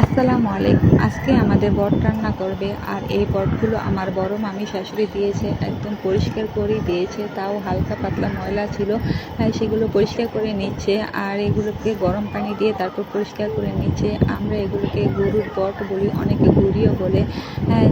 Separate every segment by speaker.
Speaker 1: আসসালামু আলাইকুম। আজকে আমাদের বট রান্না করবে, আর এই বটগুলো আমার বড় মামি শাশুড়ি দিয়েছে, একদম পরিষ্কার করে দিয়েছে, তাও হালকা পাতলা ময়লা ছিল। সেগুলো পরিষ্কার করে নিচ্ছে, আর এগুলোকে গরম পানি দিয়ে তারপর পরিষ্কার করে নিচ্ছে। আমরা এগুলোকে গরুর বট বলি, অনেকে গরুও বলে।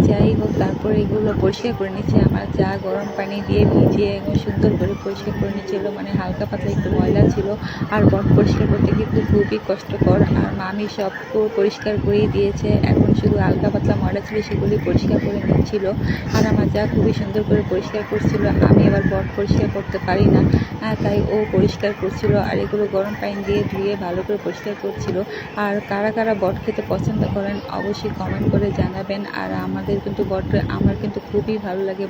Speaker 1: যাই হোক, তারপর এগুলো পরিষ্কার করে নিচ্ছে আমার যা, গরম পানি দিয়ে ভিজিয়ে একদম সুন্দর করে পরিষ্কার করে নিচ্ছিল। মানে হালকা পাতলা একটু ময়লা ছিল, আর বট পরিষ্কার করতে কিন্তু খুবই কষ্টকর। আর মামি সব পরিষ্কার করেই দিয়েছে, এখন শুধু হালকা পাতলা ময়লা ছিল সেগুলি পরিষ্কার করে নিচ্ছিল। আর আমার যা খুবই সুন্দর করে পরিষ্কার করছিল। আমি এবার বট পরিষ্কার করতে পারি না, তাই ও পরিষ্কার করছিল, আর এগুলো গরম পানি দিয়ে ধুয়ে ভালো করে পরিষ্কার করছিল। আর কারা কারা বট খেতে পছন্দ করেন অবশ্যই কমেন্ট করে জানাবেন। আর আমাদের কিন্তু আমার কিন্তু খুবই ভালো লাগে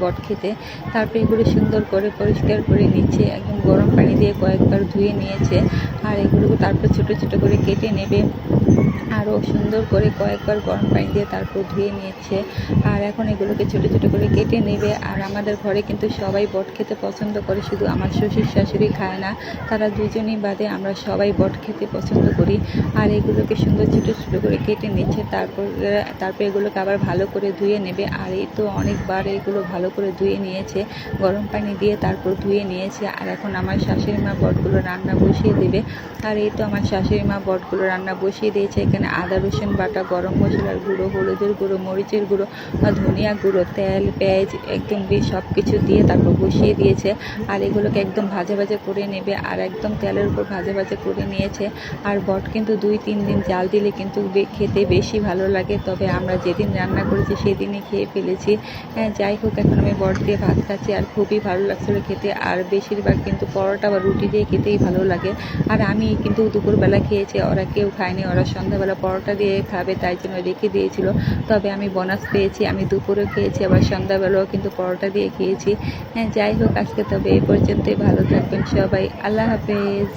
Speaker 1: বট খেতে। তারপরে এগুলো সুন্দর করে পরিষ্কার করে নিচ্ছে, একদম গরম পানি দিয়ে কয়েকবার ধুয়ে নিয়েছে। আর এগুলোকে তারপর ছোট ছোট করে কেটে নেবে, আরও সুন্দর করে কয়েকবার গরম পানি দিয়ে তারপর ধুয়ে নিয়েছে। আর এখন এগুলোকে ছোটো ছোটো করে কেটে নেবে। আর আমাদের ঘরে কিন্তু সবাই বট খেতে পছন্দ করে, শুধু আমার শ্বশুর শাশুড়ি খায় না, তারা দুজনই বাদে আমরা সবাই বট খেতে পছন্দ করি। আর এগুলোকে সুন্দর ছোটো ছোটো করে কেটে নিচ্ছে, তারপর এগুলোকে আবার ভালো করে ধুয়ে নেবে। আর এই তো অনেকবার এগুলো ভালো করে ধুয়ে নিয়েছে, গরম পানি দিয়ে তারপর ধুয়ে নিয়েছে। আর এখন আমার শাশুড়ি মা বটগুলো রান্না বসিয়ে দেবে। আর এই তো আমার শাশুড়ি মা বটগুলো রান্না বসিয়ে দিয়েছে। এখানে আদা রসুন বাটা, গরম মশলার গুঁড়ো, হলুদের গুঁড়ো, মরিচের গুঁড়ো, ধনিয়া গুঁড়ো, তেল, পেঁয়াজ একদম সব কিছু দিয়ে তারপর বসিয়ে দিয়েছে। আর এগুলোকে একদম ভাজা ভাজা করে নেবে, আর একদম তেলের উপর ভাজা ভাজা করে নিয়েছে। আর বট কিন্তু 2-3 দিন জাল দিলে কিন্তু খেতে বেশি ভালো লাগে, তবে আমরা যেদিন রান্না করেছি সেদিনই খেয়ে ফেলেছি। যাই হোক, এখন আমি বট দিয়ে ভাত খাচ্ছি, আর খুবই ভালো লাগছিলো খেতে। আর বেশিরভাগ কিন্তু পরোটা বা রুটি দিয়ে খেতেই ভালো লাগে। আর আমি কিন্তু দুপুরবেলা খেয়েছি, ওরা কেউ খায়নি, ওরা সন্ধ্যাবেলা পরোটা দিয়ে খাবে তাই জন্য রেখে দিয়েছিল। তবে আমি বোনাস পেয়েছি, আমি দুপুরে খেয়েছি, আবার সন্ধ্যাবেলাও কিন্তু পরোটা দিয়ে খেয়েছি। যাই হোক, আজকে তবে এই পর্যন্তই। ভালো থাকবেন সবাই, আল্লাহ হাফেজ।